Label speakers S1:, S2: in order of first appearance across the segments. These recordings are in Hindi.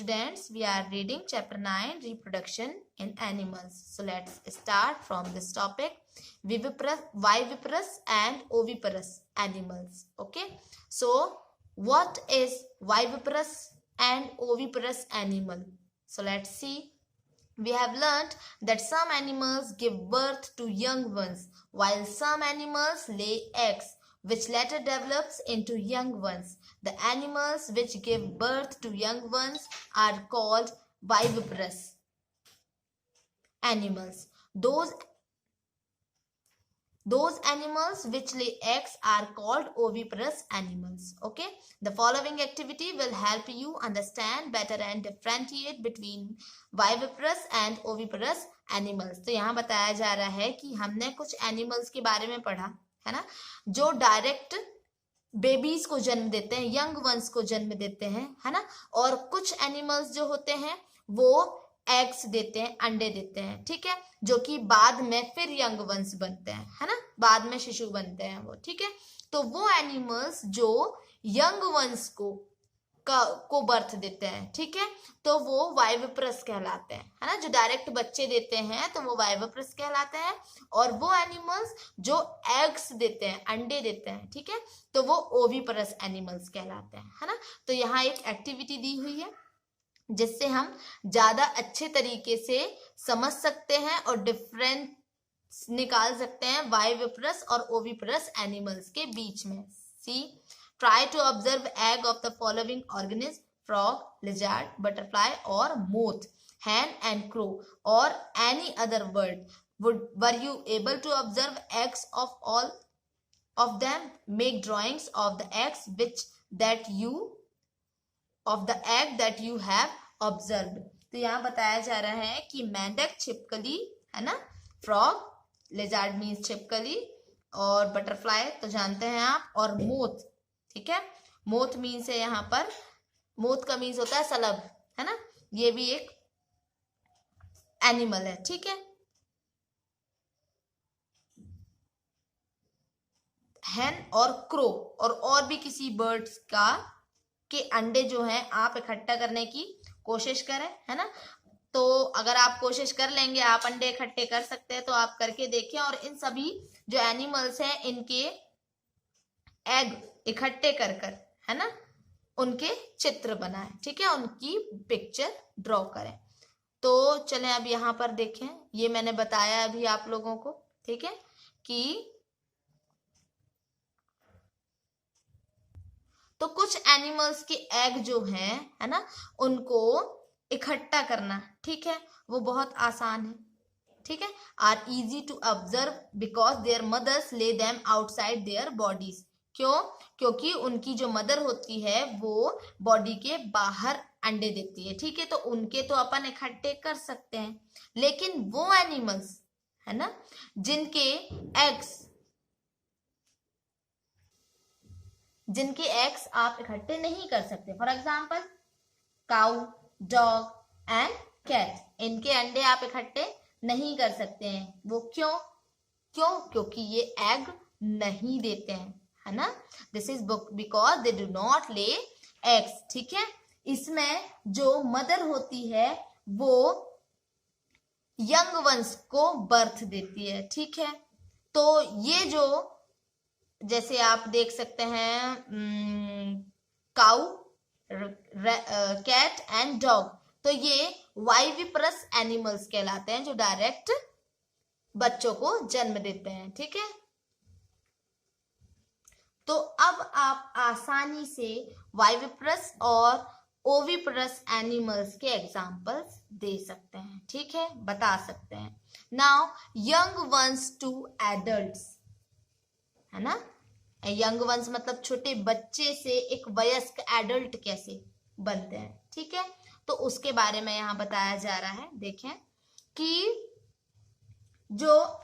S1: students, we are reading chapter 9, reproduction in animals. So let's start from this topic, viviparous and oviparous animals. Okay, so what is viviparous and oviparous animal? So let's see. We have learnt that some animals give birth to young ones, while some animals lay eggs, which later develops into young ones. The animals which give birth to young ones are called viviparous animals. Those animals which lay eggs are called oviparous animals. Okay, the following activity will help you understand better and differentiate between viviparous and oviparous animals. तो यहाँ बताया जा रहा है कि हमने कुछ एनिमल्स के बारे में पढ़ा है ना, जो डायरेक्ट बेबीज को जन्म देते हैं, यंग वंस को जन्म देते हैं, है ना, और कुछ एनिमल्स जो होते हैं वो एग्स देते हैं, अंडे देते हैं, ठीक है, जो कि बाद में फिर यंग वंस बनते हैं, है ना, बाद में शिशु बनते हैं वो, ठीक है। तो वो एनिमल्स जो यंग वंस को बर्थ देते हैं, ठीक है, तो वो वाइविपरस कहलाते हैं, है ना, जो डायरेक्ट बच्चे देते हैं तो वो वाइविपरस कहलाते हैं, और वो एनिमल्स जो एग्स देते हैं, अंडे देते हैं, ठीक है, तो वो ओविपरस एनिमल्स कहलाते हैं, है ना। तो यहाँ एक एक्टिविटी दी हुई है जिससे हम ज्यादा अच्छे तरीके से समझ सकते हैं और डिफरेंस निकाल सकते हैं वाइविपरस और ओविपरस एनिमल्स के बीच में। सी, try to observe egg of the following organism: frog, lizard, butterfly or moth, hen and crow or any other bird. Were you able to observe eggs of all of them? Make drawings of the eggs of the egg that you have observed. तो यहाँ बताया जा रहा है कि मेंढक, छिपकली, है ना, फ्रॉग, लिजार्ड मीन्स छिपकली, और बटरफ्लाई तो जानते हैं आप, और मोथ, ठीक है, मोथ मीन्स है यहाँ पर, मोथ का मीन्स होता है सलब, है ना, ये भी एक एनिमल है, ठीक है। हैन और क्रो और भी किसी बर्ड्स के अंडे जो हैं आप इकट्ठा करने की कोशिश करें, है ना। तो अगर आप कोशिश कर लेंगे, आप अंडे इकट्ठे कर सकते हैं, तो आप करके देखें और इन सभी जो एनिमल्स हैं इनके एग इकट्ठे कर है ना, उनके चित्र बनाएं, ठीक है, उनकी पिक्चर ड्रॉ करें। तो चलें अब यहाँ पर देखें, ये मैंने बताया अभी आप लोगों को, ठीक है, कि तो कुछ एनिमल्स के एग जो हैं, है ना, उनको इकट्ठा करना, ठीक है, वो बहुत आसान है, ठीक है। Are easy to observe because their mothers lay them outside their bodies. क्यों? क्योंकि उनकी जो मदर होती है वो बॉडी के बाहर अंडे देती है, ठीक है, तो उनके तो अपन इकट्ठे कर सकते हैं, लेकिन वो एनिमल्स, है ना, जिनके एग्स आप इकट्ठे नहीं कर सकते, for example cow, dog and cat, इनके अंडे आप इकट्ठे नहीं कर सकते हैं। वो क्यों? क्योंकि ये एग नहीं देते हैं, है ना, this is because they do not lay eggs, ठीक है। इसमें जो मदर होती है वो यंग वंस को बर्थ देती है, ठीक है। तो ये जो जैसे आप देख सकते हैं काउ, कैट एंड डॉग, तो ये वाइविपरस एनिमल्स कहलाते हैं जो डायरेक्ट बच्चों को जन्म देते हैं, ठीक है। तो अब आप आसानी से वाइविपरस और ओविपरस एनिमल्स के एग्जाम्पल्स दे सकते हैं, ठीक है, बता सकते हैं। Now young ones to adults, है ना, यंग वंस मतलब छोटे बच्चे से एक वयस्क एडल्ट कैसे बनते हैं, ठीक है, तो उसके बारे में यहाँ बताया जा रहा है। देखें कि जो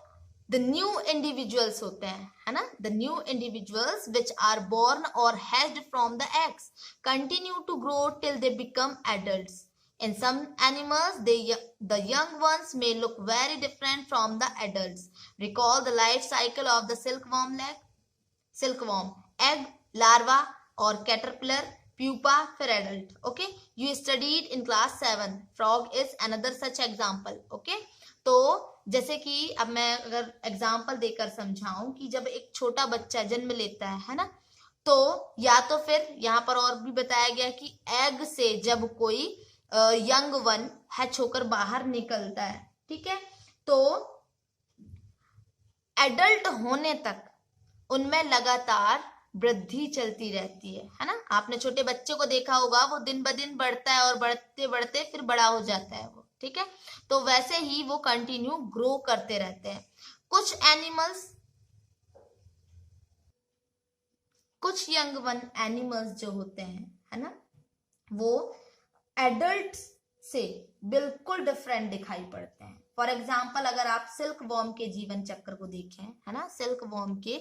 S1: द न्यू इंडिविजुअल्स होते हैं, है ना, the new individuals which are born और hatched from the eggs continue to grow till they become adults. In some animals, the young ones may look very different from the adults. Recall the life cycle of the silkworm, egg, larva or caterpillar. Pupa, फिर adult. Okay, you studied in class 7, frog is another such example. Okay, तो जैसे कि अब मैं अगर एग्जाम्पल देकर समझाऊं कि जब एक छोटा बच्चा जन्म लेता है ना, तो या तो फिर यहाँ पर और भी बताया गया कि एग से जब कोई यंग वन हैच होकर बाहर निकलता है, ठीक है, तो एडल्ट होने तक उनमें लगातार वृद्धि चलती रहती है ना। आपने छोटे बच्चे को देखा होगा, वो दिन ब दिन बढ़ता है और बढ़ते बढ़ते फिर बड़ा हो जाता है वो, ठीक है। तो वैसे ही वो कंटिन्यू ग्रो करते रहते हैं। कुछ एनिमल्स, कुछ यंग वन एनिमल्स जो होते हैं, है ना, वो एडल्ट से बिल्कुल डिफरेंट दिखाई पड़ते हैं। फॉर एग्जाम्पल, अगर आप सिल्क वॉर्म के जीवन चक्र को देखें, है ना, सिल्क वॉर्म के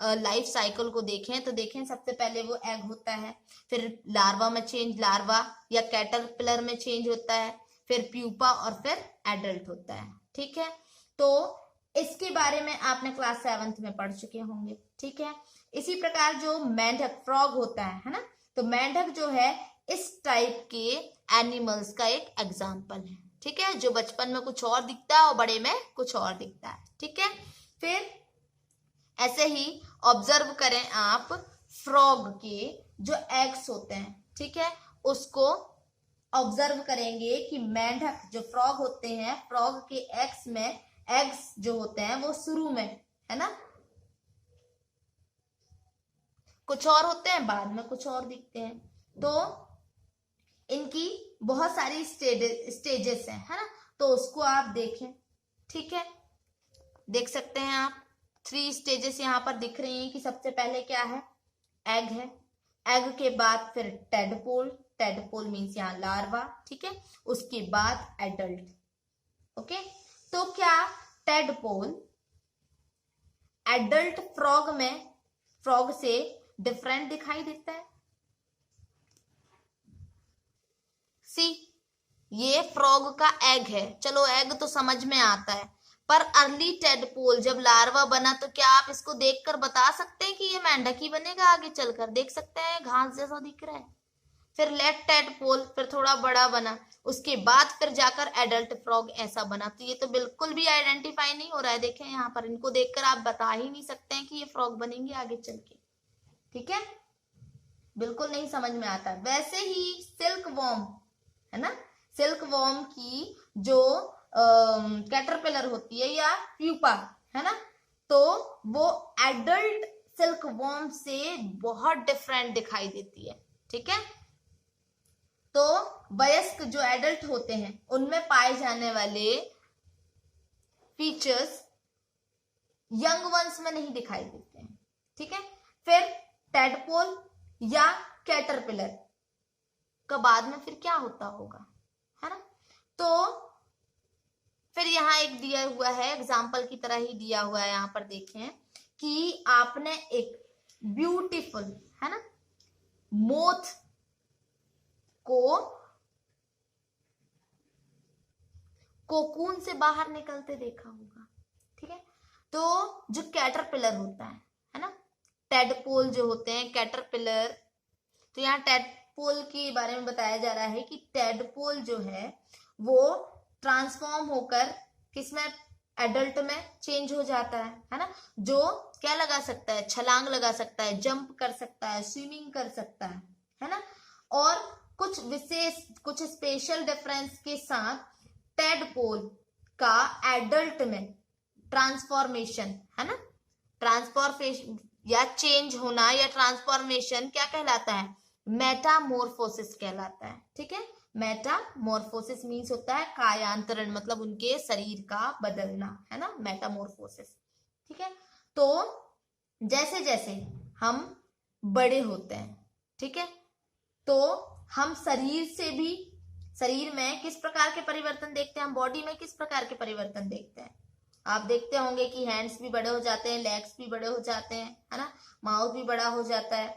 S1: लाइफ साइकिल को देखें, तो देखें सबसे पहले वो एग होता है, फिर लार्वा में चेंज, लार्वा या कैटरपिलर में चेंज होता है, फिर प्यूपा और फिर एडल्ट होता है, ठीक है। तो इसके बारे में आपने क्लास 7th में पढ़ चुके होंगे, ठीक है। इसी प्रकार जो मेंढक, फ्रॉग होता है ना, तो मेंढक जो है इस टाइप के एनिमल्स का एक एग्जाम्पल है, ठीक है, जो बचपन में कुछ और दिखता है और बड़े में कुछ और दिखता है, ठीक है। फिर ऐसे ही ऑब्जर्व करें आप फ्रॉग के जो एग्स होते हैं, ठीक है, उसको ऑब्जर्व करेंगे कि मेंढक जो फ्रॉग होते हैं, फ्रॉग के एग्स में, एग्स जो होते हैं वो शुरू में, है ना, कुछ और होते हैं, बाद में कुछ और दिखते हैं। तो इनकी बहुत सारी स्टेजेस हैं, है ना, तो उसको आप देखें, ठीक है। देख सकते हैं आप 3 स्टेजेस यहाँ पर दिख रही हैं कि सबसे पहले क्या है, एग है, एग के बाद फिर टेडपोल, टेडपोल मीन्स यहाँ लार्वा, ठीक है, उसके बाद एडल्ट। ओके, तो क्या टेडपोल एडल्ट फ्रॉग में, फ्रॉग से डिफरेंट दिखाई देता है? सी, ये फ्रॉग का एग है, चलो एग तो समझ में आता है, पर अर्ली टेडपोल जब लार्वा बना, तो क्या आप इसको देखकर बता सकते हैं कि ये मेंढक ही बनेगा? आगे चलकर देख सकते हैं घास जैसा दिख रहा है। फिर लेट टेडपोल, फिर थोड़ा बड़ा बना, उसके बाद फिर जाकर एडल्ट फ्रॉग ऐसा बना। तो ये तो बिल्कुल भी आइडेंटिफाई नहीं हो रहा है। देखें यहाँ पर, इनको देखकर आप बता ही नहीं सकते हैं कि ये फ्रॉग बनेंगे आगे चल के, ठीक है, बिल्कुल नहीं समझ में आता। वैसे ही सिल्क वॉर्म, है ना, सिल्क वॉर्म की जो कैटरपिलर होती है या प्यूपा, है ना, तो वो एडल्ट सिल्क वॉर्म से बहुत डिफरेंट दिखाई देती है, ठीक है। तो वयस्क जो एडल्ट होते हैं उनमें पाए जाने वाले फीचर्स यंग वंस में नहीं दिखाई देते हैं, ठीक है। फिर टेडपोल या कैटरपिलर का बाद में फिर क्या होता होगा, है ना। तो फिर यहाँ एक दिया हुआ है, एग्जाम्पल की तरह ही दिया हुआ है, यहाँ पर देखें कि आपने एक ब्यूटीफुल, है ना, मोथ को कोकून से बाहर निकलते देखा होगा, ठीक है। तो जो कैटरपिलर होता है ना, टेडपोल जो होते हैं, कैटरपिलर, तो यहाँ टेडपोल के बारे में बताया जा रहा है कि टेडपोल जो है वो ट्रांसफॉर्म होकर किसमें, एडल्ट में चेंज हो जाता है ना, जो क्या लगा सकता है, छलांग लगा सकता है, जंप कर सकता है, स्विमिंग कर सकता है ना। और कुछ विशेष, कुछ स्पेशल डिफरेंस के साथ टेडपोल का एडल्ट में ट्रांसफॉर्मेशन, है ना, ट्रांसफॉर्मेशन या चेंज होना या ट्रांसफॉर्मेशन क्या कहलाता है, मेटामॉर्फोसिस कहलाता है, ठीक है। मेटामॉर्फोसिस मीन्स होता है कायांतरण, मतलब उनके शरीर का बदलना, है ना, मेटामॉर्फोसिस, ठीक है। तो जैसे जैसे हम बड़े होते हैं, ठीक है, तो हम शरीर से भी, शरीर में किस प्रकार के परिवर्तन देखते हैं, हम बॉडी में किस प्रकार के परिवर्तन देखते हैं। आप देखते होंगे कि हैंड्स भी बड़े हो जाते हैं, लेग्स भी बड़े हो जाते हैं, है ना, माउथ भी बड़ा हो जाता है।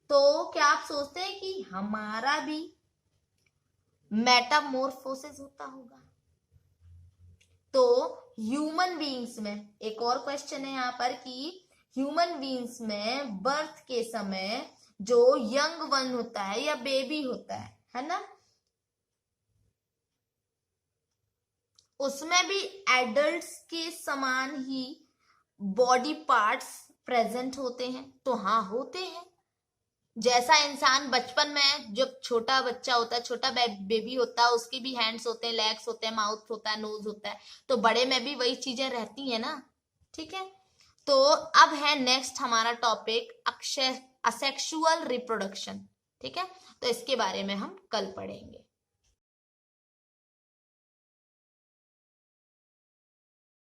S1: तो क्या आप सोचते हैं कि हमारा भी मेटामॉर्फोसिस होता होगा? तो ह्यूमन बीइंग्स में एक और क्वेश्चन है यहाँ पर कि ह्यूमन बीइंग्स में बर्थ के समय जो यंग वन होता है या बेबी होता है ना, उसमें भी एडल्ट्स के समान ही बॉडी पार्ट्स प्रेजेंट होते हैं? तो हाँ, होते हैं। जैसा इंसान बचपन में जब छोटा बच्चा होता है, छोटा बेबी होता है, उसके भी हैंड्स होते हैं, लेग्स होते हैं, माउथ होता है, नोज होता है, तो बड़े में भी वही चीजें रहती है ना। ठीक है, तो अब है नेक्स्ट हमारा टॉपिक असेक्सुअल रिप्रोडक्शन। ठीक है, तो इसके बारे में हम कल पढ़ेंगे।